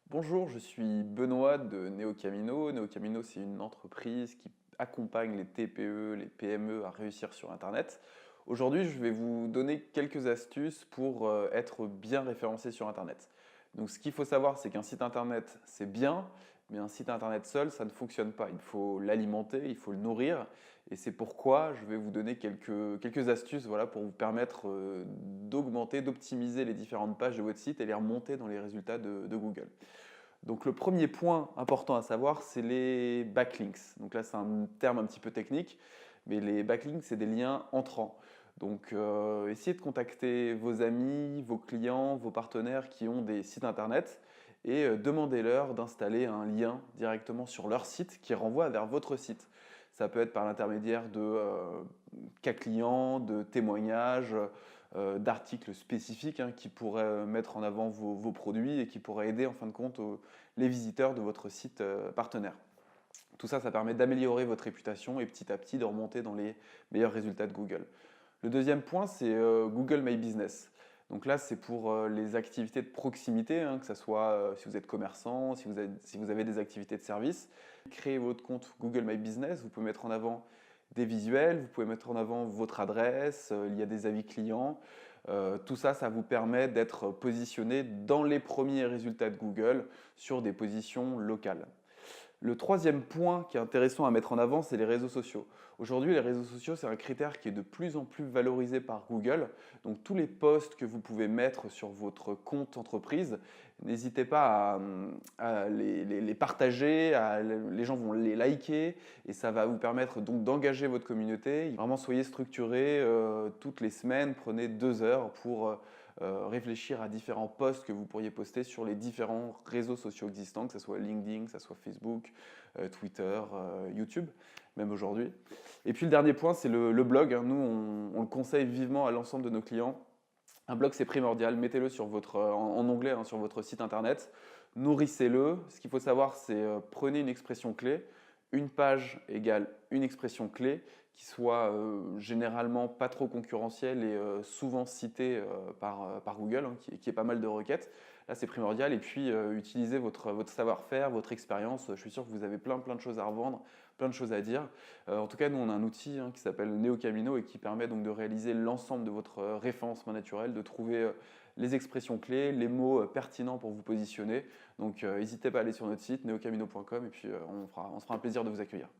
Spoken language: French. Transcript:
Bonjour, je suis Benoît de NeoCamino. NeoCamino, c'est une entreprise qui accompagne les TPE, les PME à réussir sur Internet. Aujourd'hui, je vais vous donner quelques astuces pour être bien référencé sur Internet. Donc, ce qu'il faut savoir, c'est qu'un site Internet, c'est bien, mais un site Internet seul, ça ne fonctionne pas. Il faut l'alimenter, il faut le nourrir. Et c'est pourquoi je vais vous donner quelques astuces voilà, pour vous permettre d'augmenter, d'optimiser les différentes pages de votre site et les remonter dans les résultats de Google. Donc le premier point important à savoir, c'est les backlinks. Donc là, c'est un terme un petit peu technique, mais les backlinks, c'est des liens entrants. Donc essayez de contacter vos amis, vos clients, vos partenaires qui ont des sites internet et demandez-leur d'installer un lien directement sur leur site qui renvoie vers votre site. Ça peut être par l'intermédiaire de cas clients, de témoignages, d'articles spécifiques qui pourraient mettre en avant vos produits et qui pourraient aider en fin de compte les visiteurs de votre site partenaire. Tout ça, ça permet d'améliorer votre réputation et petit à petit de remonter dans les meilleurs résultats de Google. Le deuxième point, c'est Google My Business. Donc là, c'est pour les activités de proximité, que ce soit si vous êtes commerçant, si vous avez des activités de service. Créez votre compte Google My Business, vous pouvez mettre en avant des visuels, vous pouvez mettre en avant votre adresse, il y a des avis clients. Tout ça, ça vous permet d'être positionné dans les premiers résultats de Google sur des positions locales. Le troisième point qui est intéressant à mettre en avant, c'est les réseaux sociaux. Aujourd'hui, les réseaux sociaux, c'est un critère qui est de plus en plus valorisé par Google. Donc, tous les posts que vous pouvez mettre sur votre compte entreprise, n'hésitez pas à les partager, les gens vont les liker et ça va vous permettre donc d'engager votre communauté. Vraiment, soyez structuré toutes les semaines, prenez 2 heures pour réfléchir à différents posts que vous pourriez poster sur les différents réseaux sociaux existants, que ce soit LinkedIn, que ce soit Facebook, Twitter, YouTube, même aujourd'hui. Et puis le dernier point, c'est le blog. Nous, on le conseille vivement à l'ensemble de nos clients. Un blog, c'est primordial. Mettez-le sur en onglet sur votre site internet. Nourrissez-le. Ce qu'il faut savoir, c'est prenez une expression clé. Une page égale une expression clé qui soit généralement pas trop concurrentielle et souvent citée par Google, qui est pas mal de requêtes. Là, c'est primordial. Et puis, utilisez votre savoir-faire, votre expérience. Je suis sûr que vous avez plein de choses à revendre, plein de choses à dire. En tout cas, nous, on a un outil qui s'appelle NeoCamino et qui permet donc de réaliser l'ensemble de votre référencement naturel, de trouver les expressions clés, les mots pertinents pour vous positionner. Donc, n'hésitez pas à aller sur notre site neocamino.com et puis on se fera un plaisir de vous accueillir.